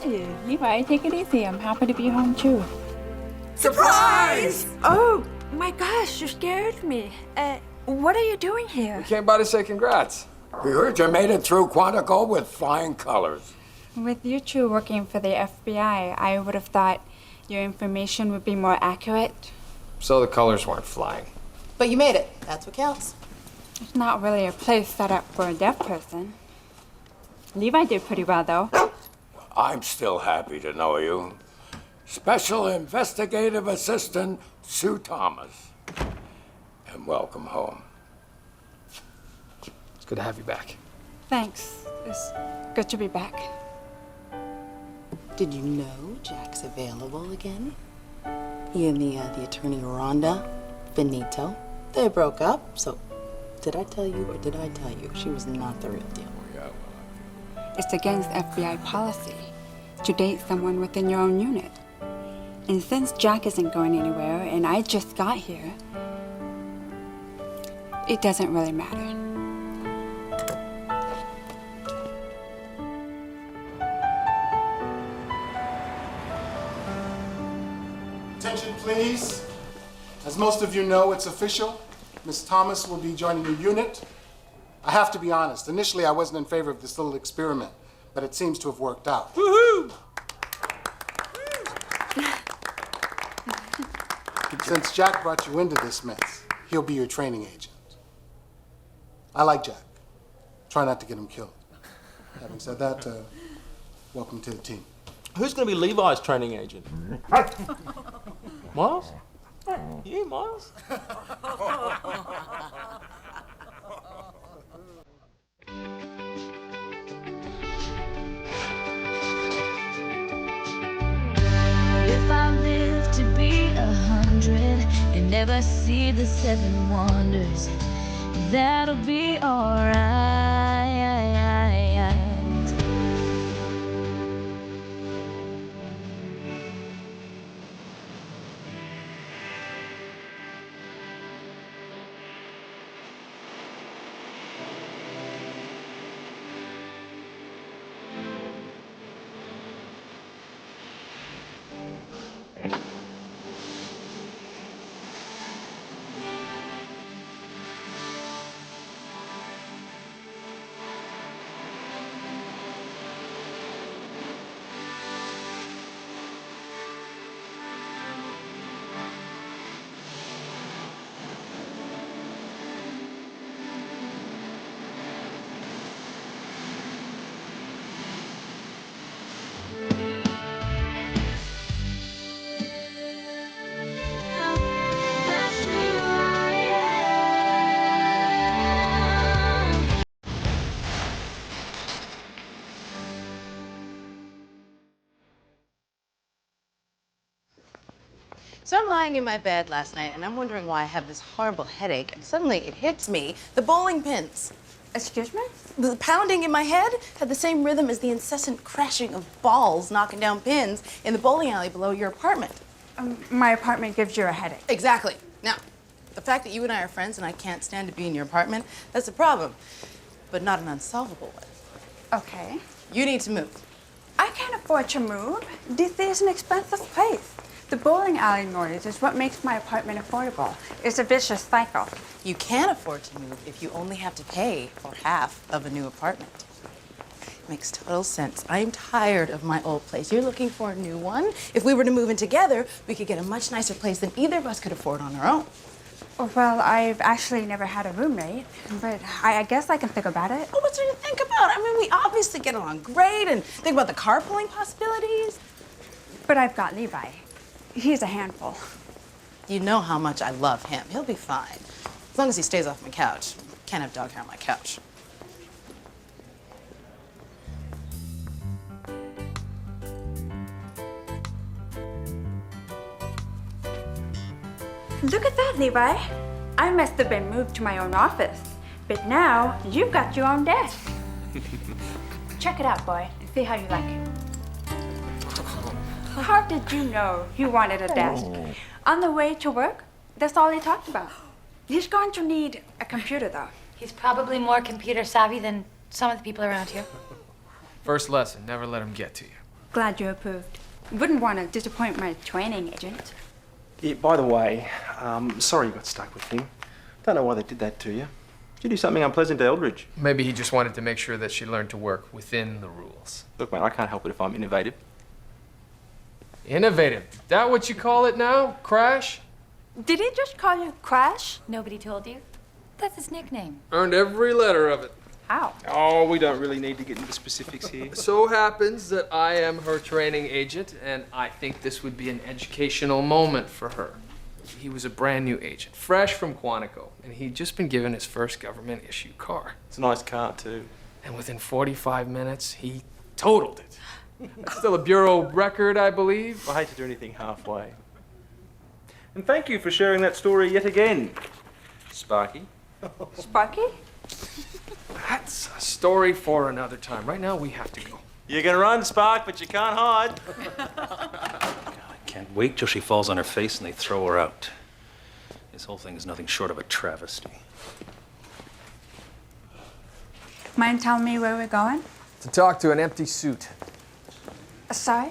Hey, Levi, take it easy. I'm happy to be home too. Surprise! Oh, my gosh, you scared me. What are you doing here? We came by to say congrats. We heard you made it through Quantico with flying colors. With you two working for the FBI, I would have thought your information would be more accurate. So the colors weren't flying. But you made it. That's what counts. It's not really a place set up for a deaf person. Levi did pretty well, though. I'm still happy to know you. Special Investigative Assistant Sue Thomas. And welcome home. It's good to have you back. Thanks. It's good to be back. Did you know Jack's available again? He and the attorney Rhonda Benito, they broke up, so did I tell you or did I tell you she was not the real deal? It's against FBI policy to date someone within your own unit. And since Jack isn't going anywhere and I just got here, it doesn't really matter. Attention, please. As most of you know, it's official. Miss Thomas will be joining your unit. I have to be honest. Initially, I wasn't in favor of this little experiment, but it seems to have worked out. Woohoo! Since Jack brought you into this mess, he'll be your training agent. I like Jack. Try not to get him killed. Having said that, welcome to the team. Who's going to be Levi's training agent? Miles? You, Miles? If I live to be 100 and never see the 7 wonders, that'll be alright. So I'm lying in my bed last night and I'm wondering why I have this horrible headache, and suddenly it hits me, the bowling pins. Excuse me? The pounding in my head had the same rhythm as the incessant crashing of balls knocking down pins in the bowling alley below your apartment. My apartment gives you a headache. Exactly. Now, the fact that you and I are friends and I can't stand to be in your apartment, that's a problem, but not an unsolvable one. Okay. You need to move. I can't afford to move. DC is an expensive place. The bowling alley noise is what makes my apartment affordable. It's a vicious cycle. You can afford to move if you only have to pay for half of a new apartment. Makes total sense. I'm tired of my old place. You're looking for a new one. If we were to move in together, we could get a much nicer place than either of us could afford on our own. Well, I've actually never had a roommate, but I guess I can think about it. Oh, what's there to think about? I mean, we obviously get along great, and think about the carpooling possibilities. But I've got Levi. He's a handful. You know how much I love him. He'll be fine. As long as he stays off my couch. Can't have dog hair on my couch. Look at that, Levi. I must have been moved to my own office, but now you've got your own desk. Check it out, boy, and see how you like it. How did you know you wanted a desk? On the way to work, that's all he talked about. He's going to need a computer, though. He's probably more computer savvy than some of the people around here. First lesson, never let him get to you. Glad you approved. Wouldn't want to disappoint my training agent. Yeah, by the way, sorry you got stuck with him. Don't know why they did that to you. Did you do something unpleasant to Eldridge? Maybe he just wanted to make sure that she learned to work within the rules. Look, mate, I can't help it if I'm innovative. Innovative. That what you call it now? Crash? Did he just call you Crash? Nobody told you? That's his nickname. Earned every letter of it. How? Oh, we don't really need to get into specifics here. So happens that I am her training agent, and I think this would be an educational moment for her. He was a brand new agent, fresh from Quantico, and he'd just been given his first government issue car. It's a nice car, too. And within 45 minutes, he totaled it. It's still a bureau record, I believe. I hate to do anything halfway. And thank you for sharing that story yet again, Sparky. Sparky? That's a story for another time. Right now, we have to go. You can run, Spark, but you can't hide. Can't wait till she falls on her face and they throw her out. This whole thing is nothing short of a travesty. Mind telling me where we're going? To talk to an empty suit. Sorry?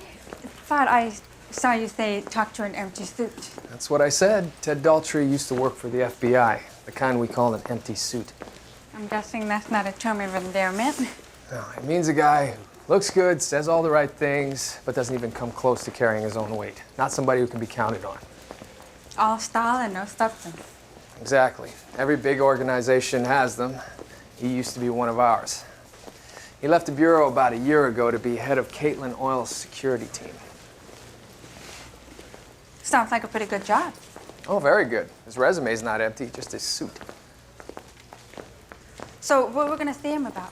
Thought I saw you say talk to an empty suit. That's what I said. Ted Daltrey used to work for the FBI, the kind we call an empty suit. I'm guessing that's not a term of endearment. No, it means a guy who looks good, says all the right things, but doesn't even come close to carrying his own weight. Not somebody who can be counted on. All style and no substance. Exactly. Every big organization has them. He used to be one of ours. He left the Bureau about a year ago to be head of Caitlin Oil's security team. Sounds like a pretty good job. Oh, very good. His resume's not empty, just his suit. So what we're gonna see him about?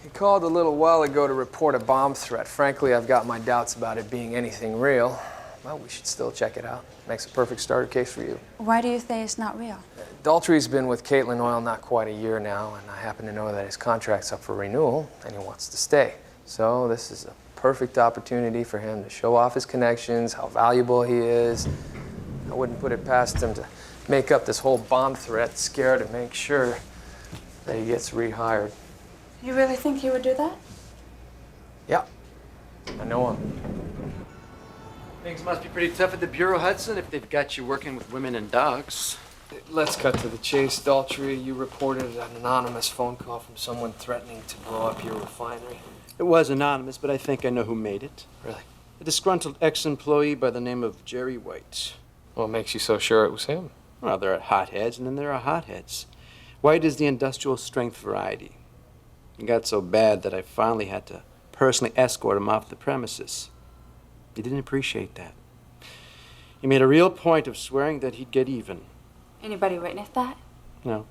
He called a little while ago to report a bomb threat. Frankly, I've got my doubts about it being anything real. Well, we should still check it out. Makes a perfect starter case for you. Why do you say it's not real? Daltrey's been with Caitlin Oil not quite a year now, and I happen to know that his contract's up for renewal, and he wants to stay. So this is a perfect opportunity for him to show off his connections, how valuable he is. I wouldn't put it past him to make up this whole bomb threat scare to make sure that he gets rehired. You really think he would do that? Yeah, I know him. Things must be pretty tough at the Bureau, Hudson, if they've got you working with women and dogs. Let's cut to the chase, Daltrey. You reported an anonymous phone call from someone threatening to blow up your refinery. It was anonymous, but I think I know who made it. Really? A disgruntled ex-employee by the name of Jerry White. What makes you so sure it was him? Well, there are hotheads, and then there are hotheads. White is the industrial strength variety. It got so bad that I finally had to personally escort him off the premises. He didn't appreciate that. He made a real point of swearing that he'd get even. Anybody witness that? No.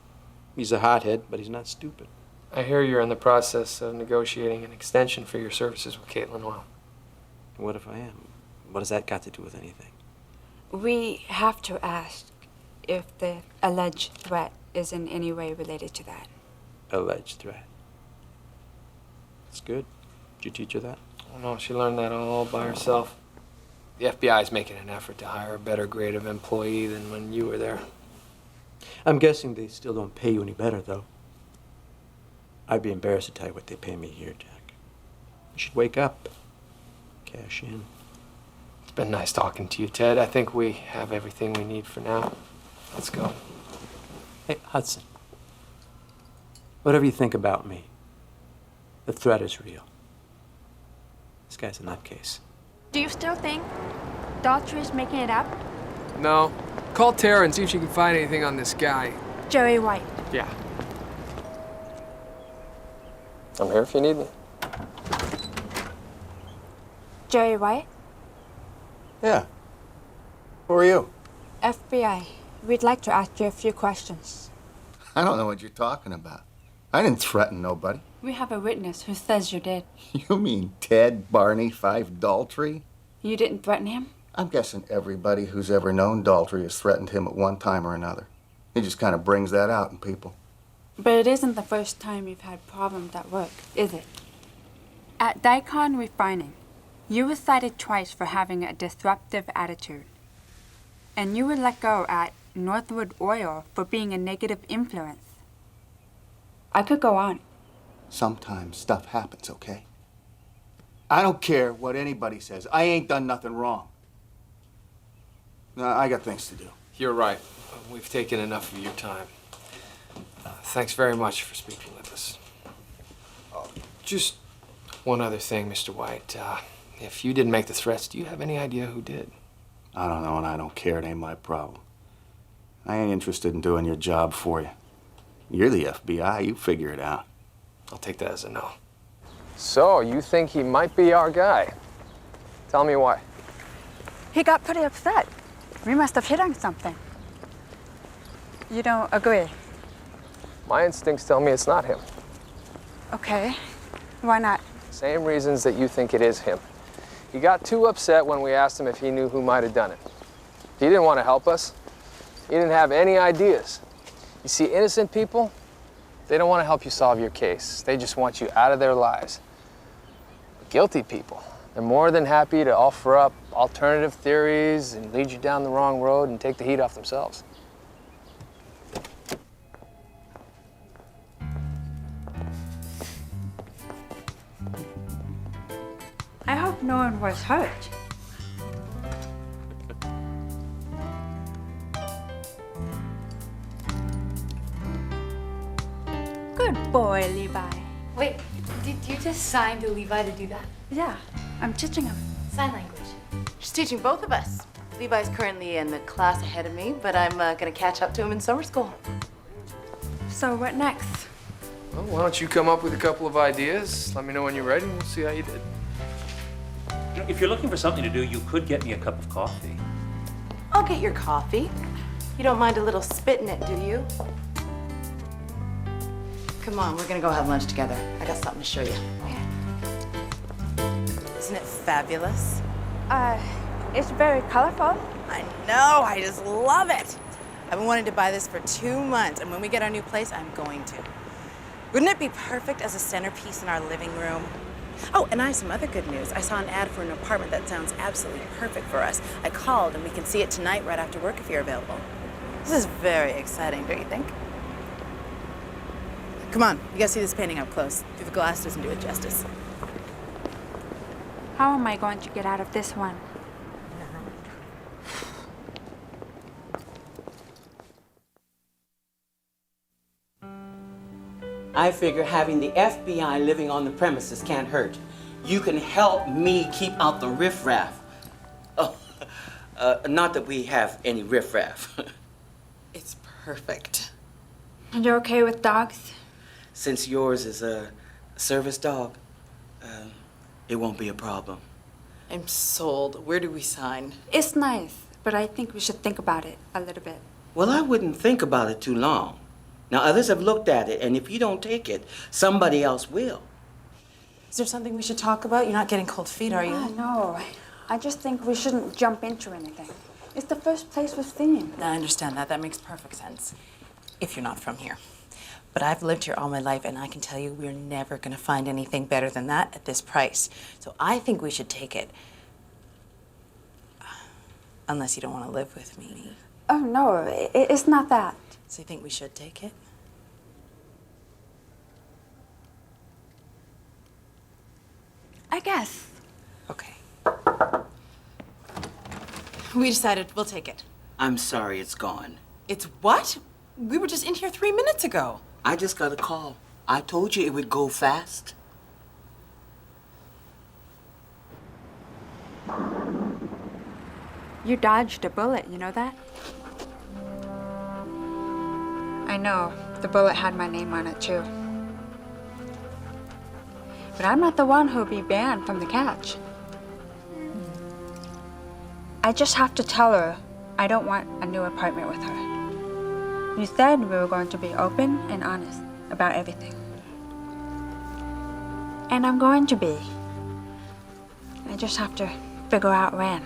He's a hothead, but he's not stupid. I hear you're in the process of negotiating an extension for your services with Caitlin Oil. What if I am? What has that got to do with anything? We have to ask if the alleged threat is in any way related to that. Alleged threat. That's good. Did you teach her that? Oh no, she learned that all by herself. The FBI is making an effort to hire a better grade of employee than when you were there. I'm guessing they still don't pay you any better, though. I'd be embarrassed to tell you what they pay me here, Jack. You should wake up. Cash in. It's been nice talking to you, Ted. I think we have everything we need for now. Let's go. Hey, Hudson. Whatever you think about me, the threat is real. This guy's a nutcase. Do you still think Daltrey's making it up? No. Call Tara and see if she can find anything on this guy. Jerry White. Yeah. I'm here if you need me. Jerry White? Yeah. Who are you? FBI. We'd like to ask you a few questions. I don't know what you're talking about. I didn't threaten nobody. We have a witness who says you did. You mean Ted Barney Fife Daltrey? You didn't threaten him? I'm guessing everybody who's ever known Daltrey has threatened him at one time or another. He just kind of brings that out in people. But it isn't the first time you've had problems at work, is it? At Daikon Refining, you were cited twice for having a disruptive attitude. And you were let go at Northwood Oil for being a negative influence. I could go on. Sometimes stuff happens, okay? I don't care what anybody says. I ain't done nothing wrong. No, I got things to do. You're right. We've taken enough of your time. Thanks very much for speaking with us. Just one other thing, Mr. White. If you didn't make the threats, do you have any idea who did? I don't know, and I don't care. It ain't my problem. I ain't interested in doing your job for you. You're the FBI. You figure it out. I'll take that as a no. So, you think he might be our guy? Tell me why. He got pretty upset. We must have hit on something. You don't agree? My instincts tell me it's not him. Okay. Why not? Same reasons that you think it is him. He got too upset when we asked him if he knew who might have done it. He didn't want to help us. He didn't have any ideas. You see, innocent people, they don't want to help you solve your case. They just want you out of their lives. But guilty people, they're more than happy to offer up alternative theories and lead you down the wrong road and take the heat off themselves. I hope no one was hurt. Good boy, Levi. Wait, did you just sign to Levi to do that? Yeah, I'm teaching him. Sign language. She's teaching both of us. Levi's currently in the class ahead of me, but I'm gonna catch up to him in summer school. So what next? Well, why don't you come up with a couple of ideas? Let me know when you're ready and we'll see how you did. If you're looking for something to do, you could get me a cup of coffee. I'll get your coffee. You don't mind a little spit in it, do you? Come on, we're gonna go have lunch together. I got something to show you. Isn't it fabulous? It's very colorful. I know, I just love it. I've been wanting to buy this for 2 months, and when we get our new place, I'm going to. Wouldn't it be perfect as a centerpiece in our living room? Oh, and I have some other good news. I saw an ad for an apartment that sounds absolutely perfect for us. I called, and we can see it tonight right after work if you're available. This is very exciting, don't you think? Come on, you gotta see this painting up close. Through the glass doesn't do it justice. How am I going to get out of this one? I figure having the FBI living on the premises can't hurt. You can help me keep out the riffraff. Oh, not that we have any riffraff. It's perfect. And you're okay with dogs? Since yours is a service dog, it won't be a problem. I'm sold. Where do we sign? It's nice, but I think we should think about it a little bit. Well, I wouldn't think about it too long. Now, others have looked at it, and if you don't take it, somebody else will. Is there something we should talk about? You're not getting cold feet, are you? No. I just think we shouldn't jump into anything. It's the first place we've seen. I understand that. That makes perfect sense. If you're not from here. But I've lived here all my life, and I can tell you we're never going to find anything better than that at this price. So I think we should take it. Unless you don't want to live with me. Oh, no. It's not that. So you think we should take it? I guess. Okay. We decided we'll take it. I'm sorry it's gone. It's what? We were just in here 3 minutes ago. I just got a call. I told you it would go fast. You dodged a bullet, you know that? I know. The bullet had my name on it, too. But I'm not the one who'll be banned from the catch. I just have to tell her I don't want a new apartment with her. We said we were going to be open and honest about everything. And I'm going to be. I just have to figure out when.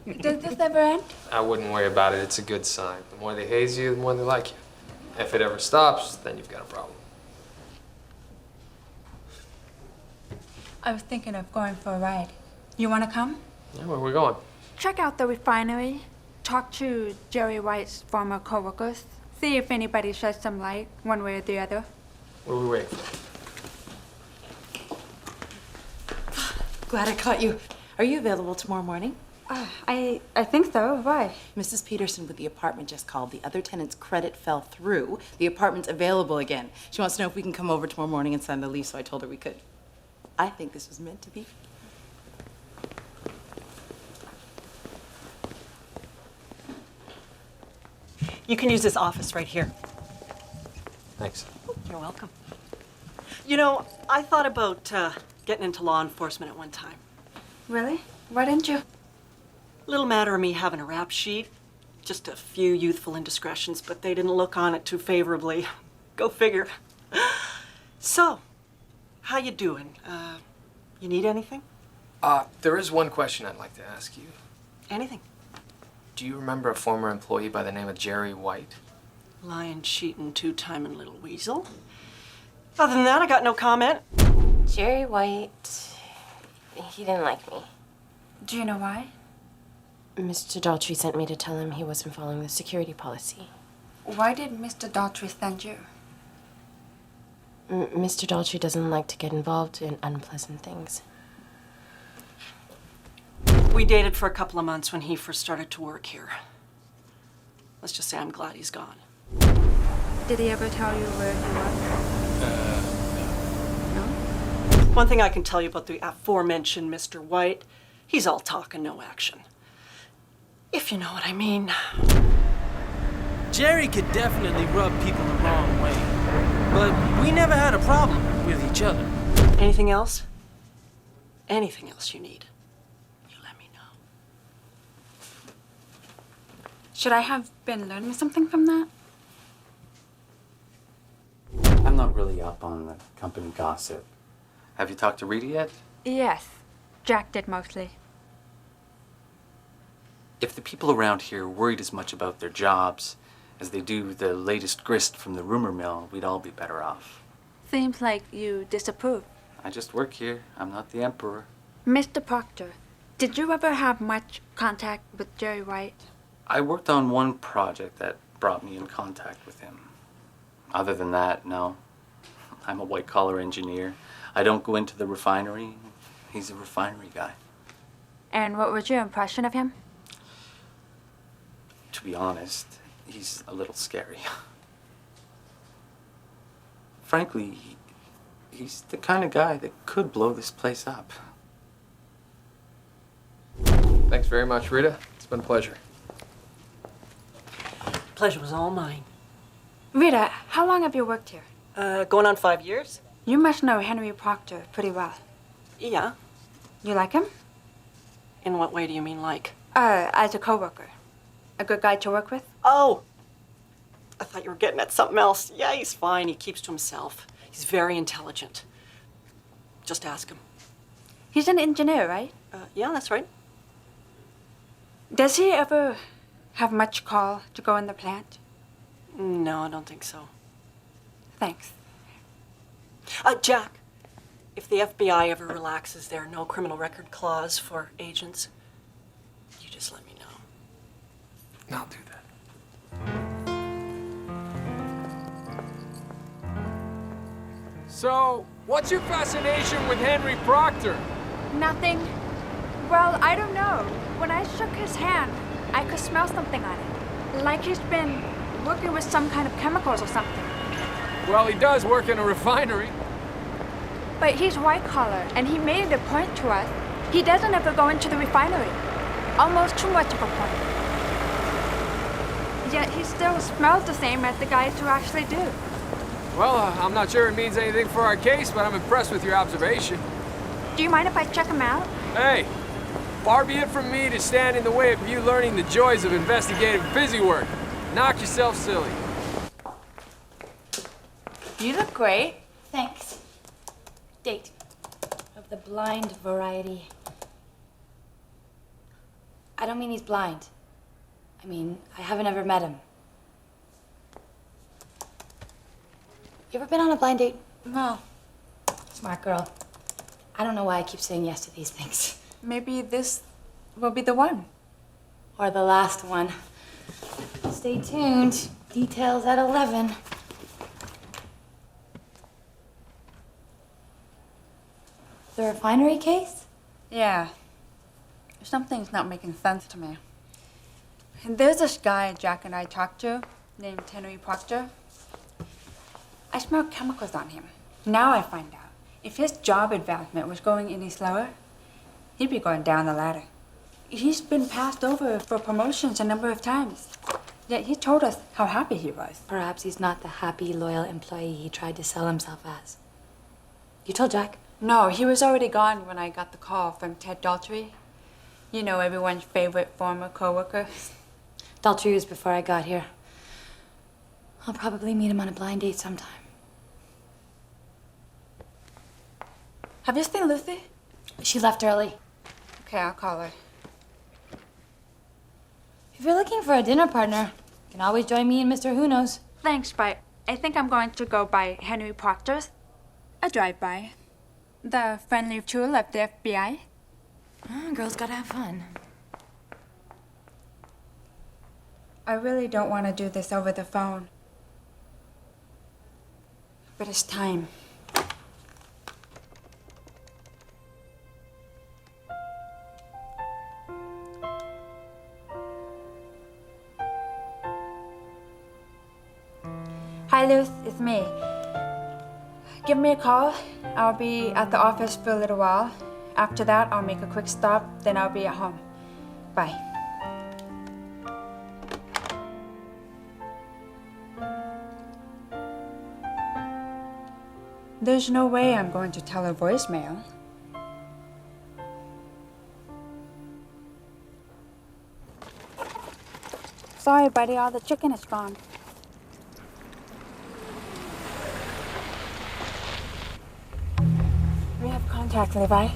Does this ever end? I wouldn't worry about it. It's a good sign. The more they haze you, the more they like you. If it ever stops, then you've got a problem. I was thinking of going for a ride. You want to come? Yeah, where are we going? Check out the refinery. Talk to Jerry White's former coworkers. See if anybody sheds some light, one way or the other. What are we waiting for? Glad I caught you. Are you available tomorrow morning? I think so. Why? Mrs. Peterson with the apartment just called. The other tenant's credit fell through. The apartment's available again. She wants to know if we can come over tomorrow morning and sign the lease, so I told her we could. I think this was meant to be. You can use this office right here. Thanks. You're welcome. You know, I thought about getting into law enforcement at one time. Really? Why didn't you? Little matter of me having a rap sheet. Just a few youthful indiscretions, but they didn't look on it too favorably. Go figure. So, how you doing? You need anything? There is one question I'd like to ask you. Anything. Do you remember a former employee by the name of Jerry White? Lying, cheating, two-timing little weasel. Other than that, I got no comment. Jerry White, he didn't like me. Do you know why? Mr. Daltrey sent me to tell him he wasn't following the security policy. Why did Mr. Daltrey send you? Mr. Daltrey doesn't like to get involved in unpleasant things. We dated for a couple of months when he first started to work here. Let's just say I'm glad he's gone. Did he ever tell you where he was? No? One thing I can tell you about the aforementioned Mr. White, he's all talk and no action. If you know what I mean. Jerry could definitely rub people the wrong way, but we never had a problem with each other. Anything else? Anything else you need? Should I have been learning something from that? I'm not really up on the company gossip. Have you talked to Rita yet? Yes. Jack did mostly. If the people around here worried as much about their jobs as they do the latest grist from the rumor mill, we'd all be better off. Seems like you disapprove. I just work here. I'm not the emperor. Mr. Proctor, did you ever have much contact with Jerry White? I worked on one project that brought me in contact with him. Other than that, no. I'm a white-collar engineer. I don't go into the refinery. He's a refinery guy. And what was your impression of him? To be honest, he's a little scary. Frankly, he's the kind of guy that could blow this place up. Thanks very much, Rita. It's been a pleasure. Pleasure was all mine. Rita, how long have you worked here? Going on 5 years. You must know Henry Proctor pretty well. Yeah. You like him? In what way do you mean like? As a coworker. A good guy to work with? Oh! I thought you were getting at something else. Yeah, he's fine. He keeps to himself. He's very intelligent. Just ask him. He's an engineer, right? Yeah, that's right. Does he ever have much call to go in the plant? No, I don't think so. Thanks. Jack, if the FBI ever relaxes their no criminal record clause for agents, you just let me know. I'll do that. So, what's your fascination with Henry Proctor? Nothing. Well, I don't know. When I shook his hand, I could smell something on it. Like he's been working with some kind of chemicals or something. Well, he does work in a refinery. But he's white-collar, and he made it a point to us. He doesn't ever go into the refinery. Almost too much of a point. Yet he still smells the same as the guys who actually do. Well, I'm not sure it means anything for our case, but I'm impressed with your observation. Do you mind if I check him out? Hey, far be it from me to stand in the way of you learning the joys of investigative busywork. Knock yourself silly. You look great. Thanks. Date. Of the blind variety. I don't mean he's blind. I mean, I haven't ever met him. You ever been on a blind date? No. Smart girl. I don't know why I keep saying yes to these things. Maybe this will be the one. Or the last one. Stay tuned. Details at 11. The refinery case? Yeah. Something's not making sense to me. And there's this guy Jack and I talked to named Henry Proctor. I smell chemicals on him. Now I find out, if his job advancement was going any slower, he'd be going down the ladder. He's been passed over for promotions a number of times. Yet he told us how happy he was. Perhaps he's not the happy, loyal employee he tried to sell himself as. You told Jack? No, he was already gone when I got the call from Ted Daltrey. You know, everyone's favorite former coworker. Daltrey was before I got here. I'll probably meet him on a blind date sometime. Have you seen Lucy? She left early. Okay, I'll call her. If you're looking for a dinner partner, you can always join me and Mr. Who Knows. Thanks, but I think I'm going to go by Henry Proctor's. A drive-by. The friendly tool of the FBI. Girls gotta have fun. I really don't want to do this over the phone. But it's time. Hi, Luce, it's me. Give me a call. I'll be at the office for a little while. After that, I'll make a quick stop, then I'll be at home. Bye. There's no way I'm going to tell her voicemail. Sorry, buddy, all the chicken is gone. We have contact, Levi.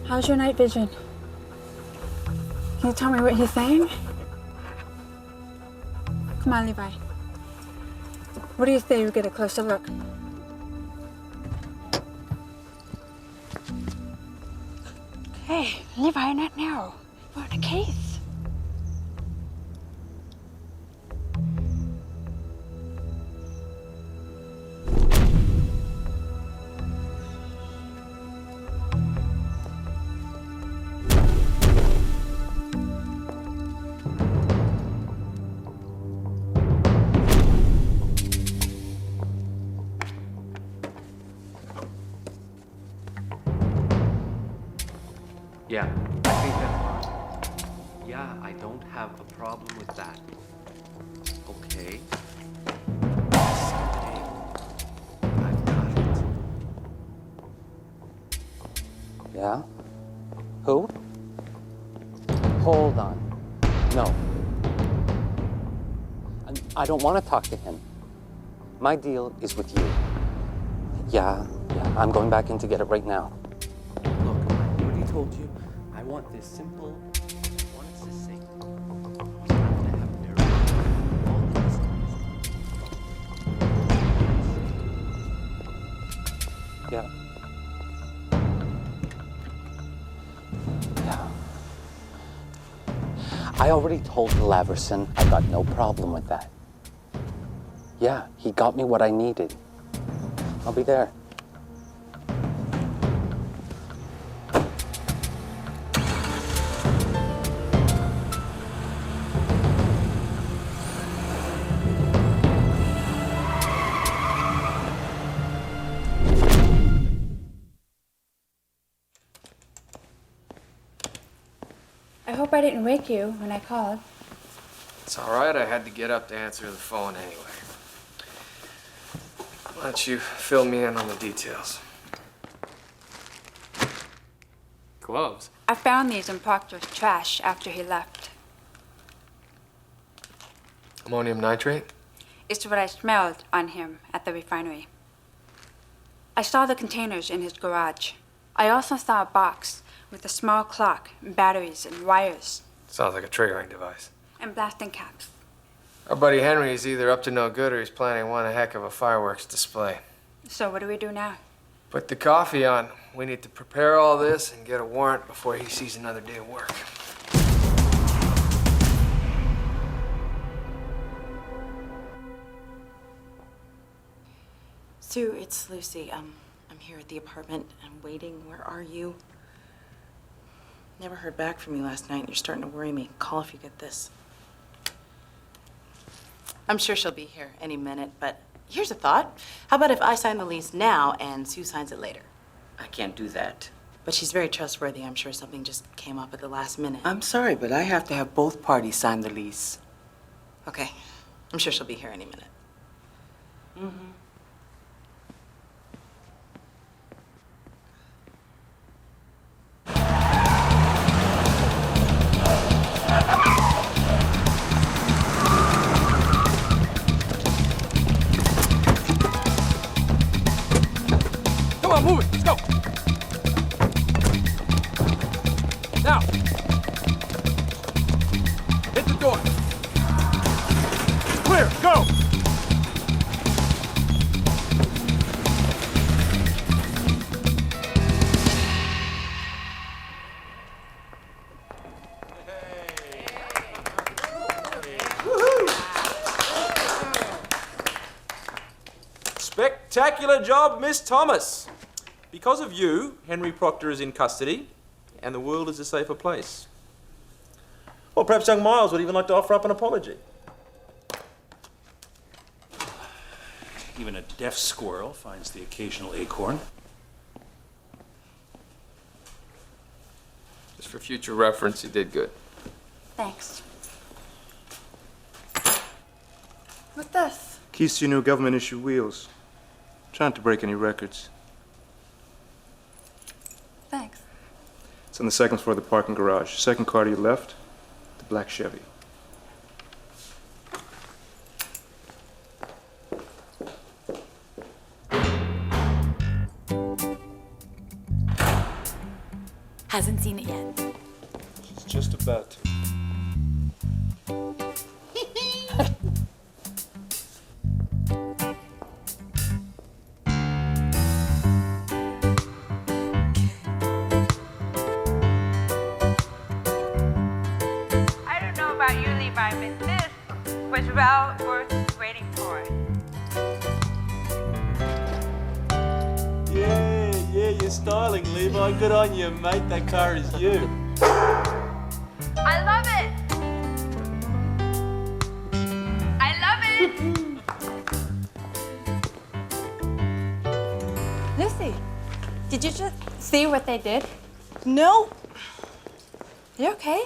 How's your night vision? Can you tell me what he's saying? Come on, Levi. What do you say we get a closer look? Hey, Levi, not now. We're in a case. Yeah, I think that's fine. Yeah, I don't have a problem with that. Okay. Someday, I've got it. Yeah? Who? Hold on. No. I don't want to talk to him. My deal is with you. Yeah, I'm going back in to get it right now. Look, I already told you, I want this simple, I want it succinct. You have to have very all these Yeah. I already told Laverson I got no problem with that. Yeah, he got me what I needed. I'll be there. I hope I didn't wake you when I called. It's all right. I had to get up to answer the phone anyway. Why don't you fill me in on the details? Gloves? I found these in Proctor's trash after he left. Ammonium nitrate? It's what I smelled on him at the refinery. I saw the containers in his garage. I also saw a box with a small clock, batteries, and wires, Sounds like a triggering device. and blasting caps. Our buddy Henry is either up to no good or he's planning one heck of a fireworks display. So what do we do now? Put the coffee on. We need to prepare all this and get a warrant before he sees another day of work. Sue, it's Lucy. I'm here at the apartment. I'm waiting. Where are you? Never heard back from you last night, and you're starting to worry me. Call if you get this. I'm sure she'll be here any minute, but here's a thought. How about if I sign the lease now and Sue signs it later? I can't do that. But she's very trustworthy. I'm sure something just came up at the last minute. I'm sorry, but I have to have both parties sign the lease. Okay. I'm sure she'll be here any minute. Mm-hmm. Come on, move it. Let's go. Now. Hit the door. Clear. Go. Spectacular job, Miss Thomas. Because of you, Henry Proctor is in custody, and the world is a safer place. Or perhaps young Miles would even like to offer up an apology. Even a deaf squirrel finds the occasional acorn. Just for future reference, you did good. Thanks. What's this? Keys to your new government-issued wheels. Trying to break any records. Thanks. It's on the second floor of the parking garage. Second car to your left, the black Chevy. Hasn't seen it yet. She's just about to. I don't know about you, Levi, but this was well worth waiting for. Yeah, you're styling, Levi. Good on you, mate. That car is you. I love it! I love it! Lucy, did you just see what they did? No. You okay?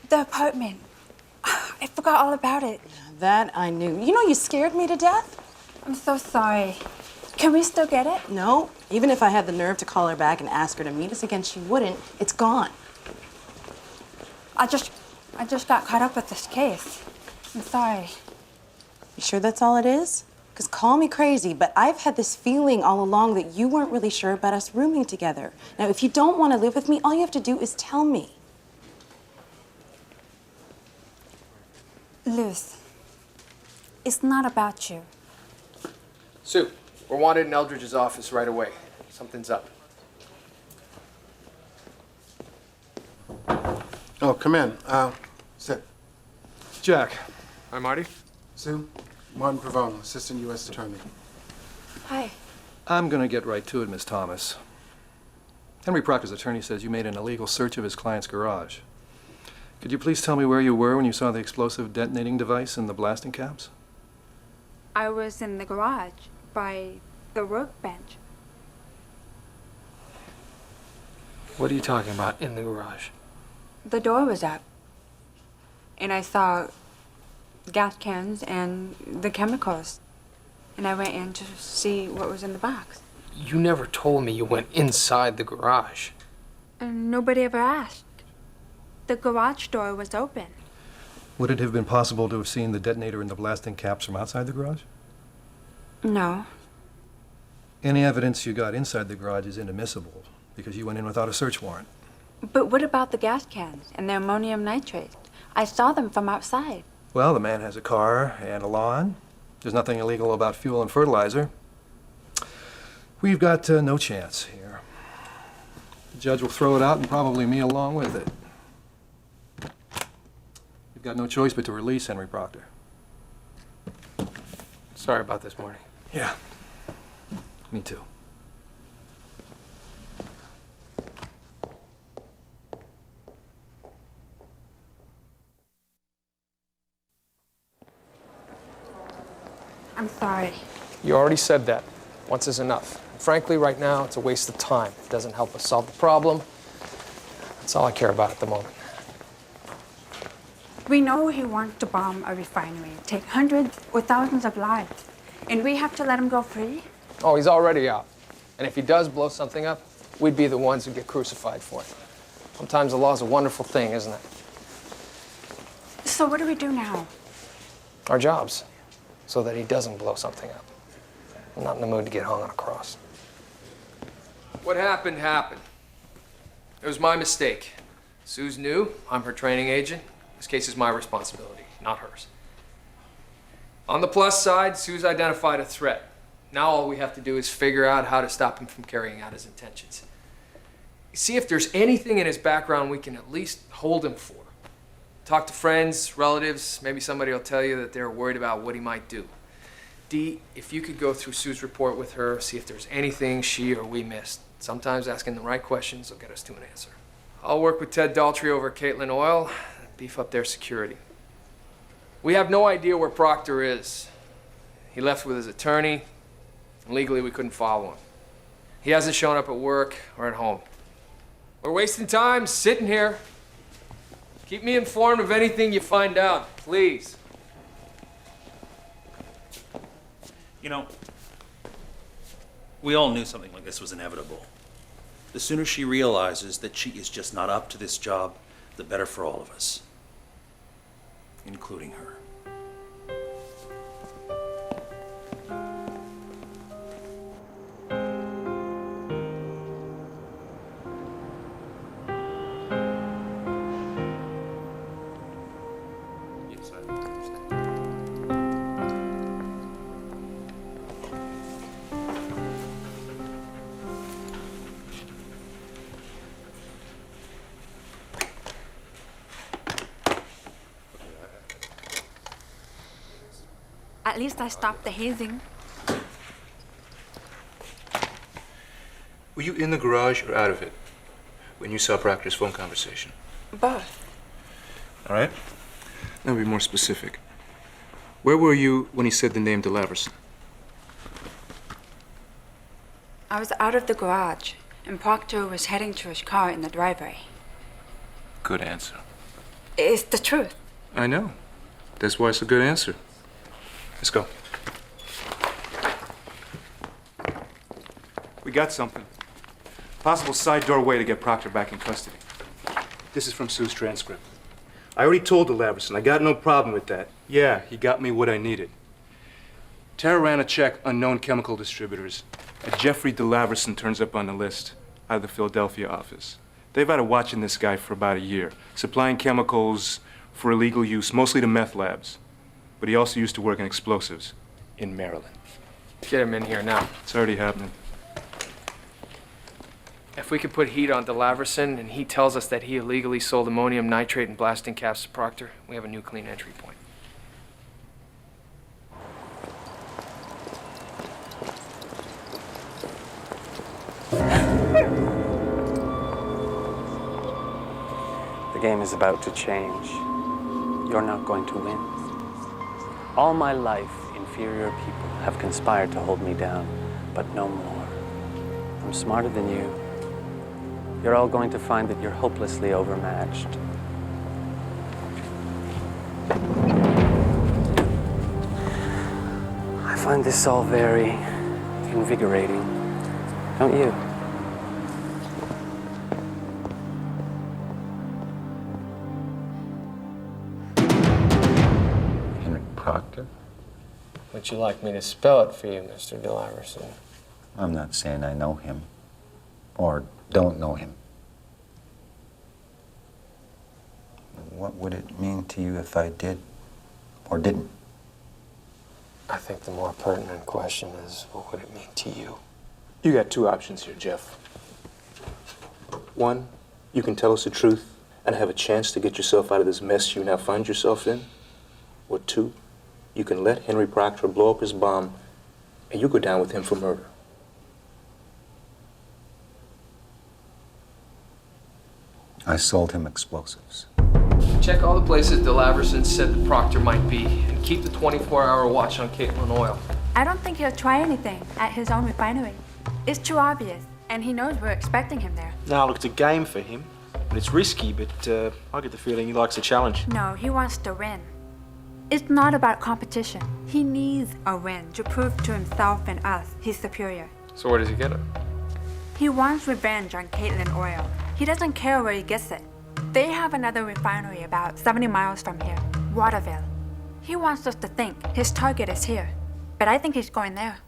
The apartment. I forgot all about it. That I knew. You know, you scared me to death. I'm so sorry. Can we still get it? No. Even if I had the nerve to call her back and ask her to meet us again, she wouldn't. It's gone. I just got caught up with this case. I'm sorry. You sure that's all it is? Because call me crazy, but I've had this feeling all along that you weren't really sure about us rooming together. Now, if you don't want to live with me, all you have to do is tell me. Luz, it's not about you. Sue, we're wanted in Eldridge's office right away. Something's up. Oh, come in. Sit. Jack. Hi, Marty. Sue, Martin Pavone, Assistant U.S. Attorney. Hi. I'm gonna get right to it, Miss Thomas. Henry Proctor's attorney says you made an illegal search of his client's garage. Could you please tell me where you were when you saw the explosive detonating device and the blasting caps? I was in the garage by the workbench. What are you talking about in the garage? The door was up. And I saw gas cans and the chemicals. And I went in to see what was in the box. You never told me you went inside the garage. And nobody ever asked. The garage door was open. Would it have been possible to have seen the detonator and the blasting caps from outside the garage? No. Any evidence you got inside the garage is inadmissible. Because you went in without a search warrant. But what about the gas cans and the ammonium nitrate? I saw them from outside. Well, the man has a car and a lawn. There's nothing illegal about fuel and fertilizer. We've got no chance here. The judge will throw it out and probably me along with it. We've got no choice but to release Henry Proctor. Sorry about this morning. Yeah, me too. I'm sorry. You already said that. Once is enough. Frankly, right now, it's a waste of time. It doesn't help us solve the problem. That's all I care about at the moment. We know he wants to bomb a refinery, take hundreds or thousands of lives, and we have to let him go free? Oh, he's already out. And if he does blow something up, we'd be the ones who get crucified for it. Sometimes the law's a wonderful thing, isn't it? So what do we do now? Our jobs, so that he doesn't blow something up. I'm not in the mood to get hung on a cross. What happened, happened. It was my mistake. Sue's new. I'm her training agent. This case is my responsibility, not hers. On the plus side, Sue's identified a threat. Now all we have to do is figure out how to stop him from carrying out his intentions. See if there's anything in his background we can at least hold him for. Talk to friends, relatives, maybe somebody will tell you that they're worried about what he might do. Dee, if you could go through Sue's report with her, see if there's anything she or we missed. Sometimes asking the right questions will get us to an answer. I'll work with Ted Daltrey over at Caitlin Oil, beef up their security. We have no idea where Proctor is. He left with his attorney, and legally we couldn't follow him. He hasn't shown up at work or at home. We're wasting time sitting here. Keep me informed of anything you find out, please. You know, we all knew something like this was inevitable. The sooner she realizes that she is just not up to this job, the better for all of us, including her. At least I stopped the hazing. Were you in the garage or out of it when you saw Proctor's phone conversation? Both. All right. Now be more specific. Where were you when he said the name DeLaverson? I was out of the garage, and Proctor was heading to his car in the driveway. Good answer. It's the truth. I know. That's why it's a good answer. Let's go. We got something. Possible side door way to get Proctor back in custody. This is from Sue's transcript. I already told DeLaverson I got no problem with that. Yeah, he got me what I needed. Tara ran a check, unknown chemical distributors. A Jeffrey DeLaverson turns up on the list out of the Philadelphia office. They've had a watching this guy for about a year, supplying chemicals for illegal use, mostly to meth labs. But he also used to work in explosives in Maryland. Get him in here now. It's already happening. If we could put heat on DeLaverson and he tells us that he illegally sold ammonium nitrate and blasting caps to Proctor, we have a new clean entry point. The game is about to change. You're not going to win. All my life, inferior people have conspired to hold me down, but no more. I'm smarter than you. You're all going to find that you're hopelessly overmatched. I find this all very invigorating, don't you? Proctor? Would you like me to spell it for you, Mr. DeLaverson? I'm not saying I know him or don't know him. What would it mean to you if I did or didn't? I think the more pertinent question is, what would it mean to you? You got two options here, Jeff. One, you can tell us the truth and have a chance to get yourself out of this mess you now find yourself in. Or two, you can let Henry Proctor blow up his bomb and you go down with him for murder. I sold him explosives. Check all the places DeLaverson said that Proctor might be, and keep the 24-hour watch on Caitlin Oil. I don't think he'll try anything at his own refinery. It's too obvious, and he knows we're expecting him there. Now, look, it's a game for him. But it's risky, but I get the feeling he likes a challenge. No, he wants to win. It's not about competition. He needs a win to prove to himself and us he's superior. So where does he get it? He wants revenge on Caitlin Oil. He doesn't care where he gets it. They have another refinery about 70 miles from here, Waterville. He wants us to think his target is here, but I think he's going there.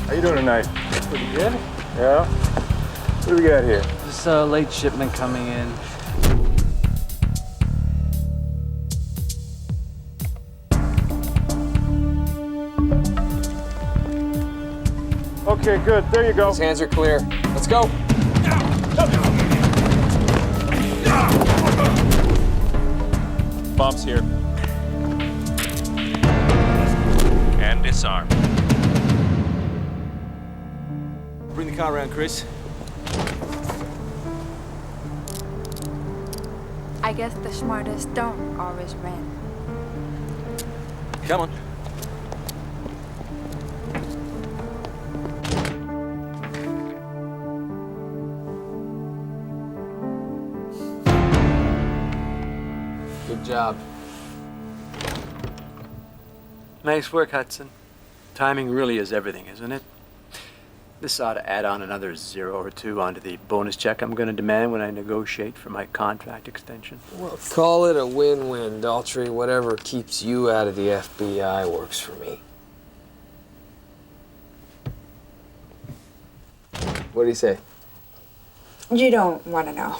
How you doing tonight? Pretty good. Yeah? What do we got here? This late shipment coming in. Okay, good. There you go. His hands are clear. Let's go. Bombs here. And disarm. Bring the car around, Chris. I guess the smartest don't always win. Come on. Good job. Nice work, Hudson. Timing really is everything, isn't it? This ought to add on another 0 or 2 onto the bonus check I'm going to demand when I negotiate for my contract extension. Well, call it a win-win, Daltrey. Whatever keeps you out of the FBI works for me. What do you say? You don't want to know.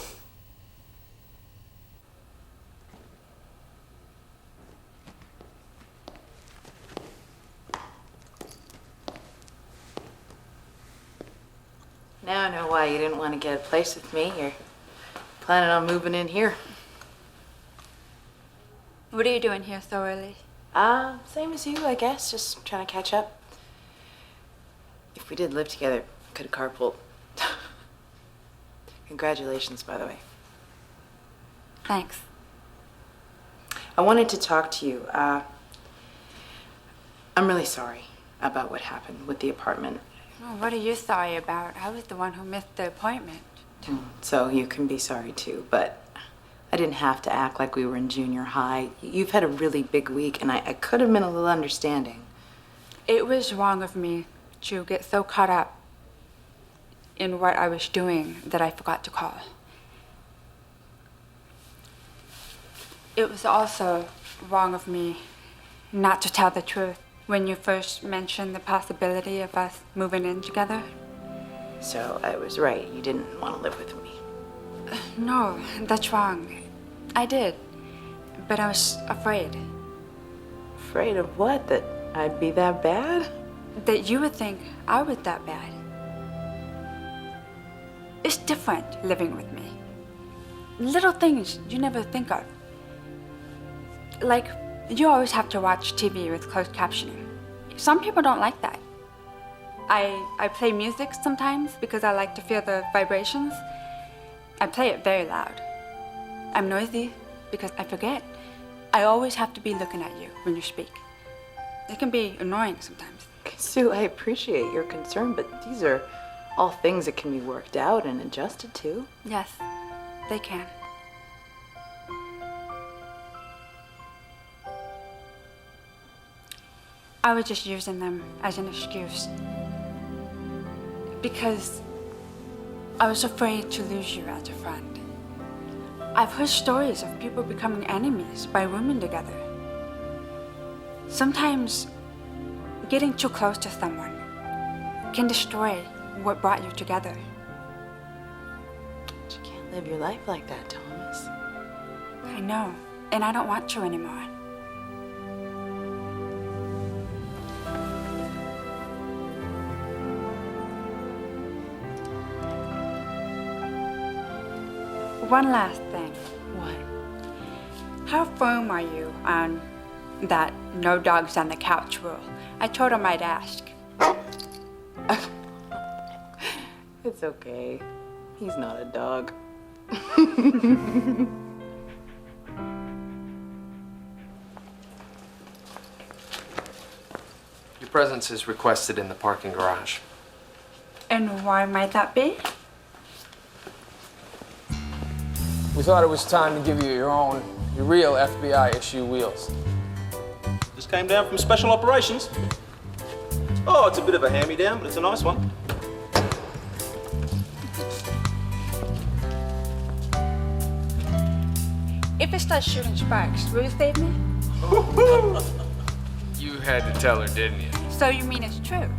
Now I know why you didn't want to get a place with me. You're planning on moving in here. What are you doing here so early? Same as you, I guess. Just trying to catch up. If we did live together, could have carpooled. Congratulations, by the way. Thanks. I wanted to talk to you. I'm really sorry about what happened with the apartment. Oh, what are you sorry about? I was the one who missed the appointment. So you can be sorry too, but I didn't have to act like we were in junior high. You've had a really big week, and I could have been a little understanding. It was wrong of me to get so caught up in what I was doing that I forgot to call. It was also wrong of me not to tell the truth when you first mentioned the possibility of us moving in together. So I was right. You didn't want to live with me. No, that's wrong. I did, but I was afraid. Afraid of what? That I'd be that bad? That you would think I was that bad. It's different living with me. Little things you never think of. Like, you always have to watch TV with closed captioning. Some people don't like that. I play music sometimes because I like to feel the vibrations. I play it very loud. I'm noisy because I forget. I always have to be looking at you when you speak. It can be annoying sometimes. Sue, I appreciate your concern, but these are all things that can be worked out and adjusted to. Yes, they can. I was just using them as an excuse. Because I was afraid to lose you as a friend. I've heard stories of people becoming enemies by rooming together. Sometimes getting too close to someone can destroy what brought you together. But you can't live your life like that, Thomas. I know, and I don't want to anymore. One last thing. What? How firm are you on that no dogs on the couch rule? I told him I'd ask. It's okay. He's not a dog. Your presence is requested in the parking garage. And why might that be? We thought it was time to give you your real FBI issue wheels. Just came down from special operations. Oh, it's a bit of a hand-me-down, but it's a nice one. If it starts shooting sparks, will you save me? You had to tell her, didn't you? So you mean it's true?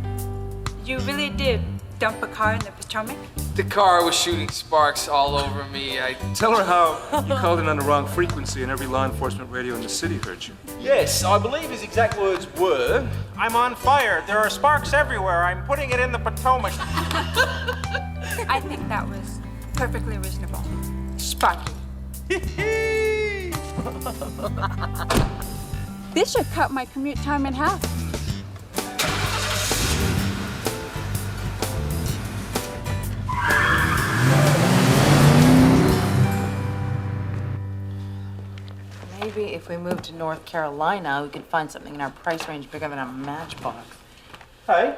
You really did dump a car in the Potomac? The car was shooting sparks all over me. Tell her how you called in on the wrong frequency and every law enforcement radio in the city heard you. Yes, I believe his exact words were, I'm on fire. There are sparks everywhere. I'm putting it in the Potomac. I think that was perfectly reasonable. Sparky. This should cut my commute time in half. Maybe if we move to North Carolina, we could find something in our price range bigger than a matchbox. hey,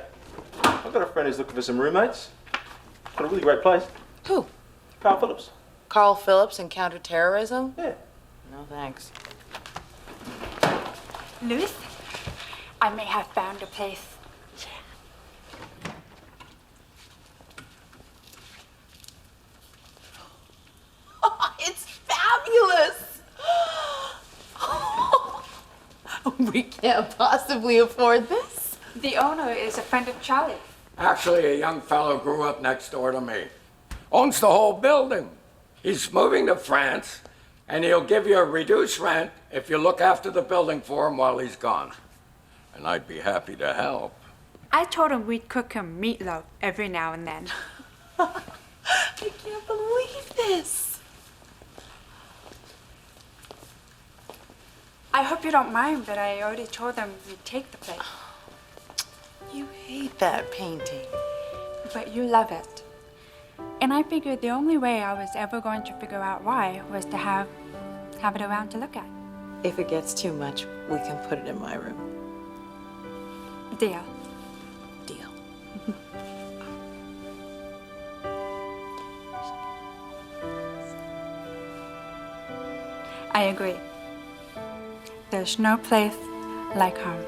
I've got a friend who's looking for some roommates. Got a really great place. Who? Carl Phillips. Carl Phillips and counterterrorism? Yeah. No thanks. Louis, I may have found a place. It's fabulous! We can't possibly afford this. The owner is a friend of Charlie. Actually, a young fellow grew up next door to me. Owns the whole building. He's moving to France, and he'll give you a reduced rent if you look after the building for him while he's gone. And I'd be happy to help. I told him we'd cook him meatloaf every now and then. I can't believe this. I hope you don't mind, but I already told them we'd take the place. You hate that painting. But you love it. And I figured the only way I was ever going to figure out why was to have it around to look at. If it gets too much, we can put it in my room. Deal. Deal. I agree. There's no place like home.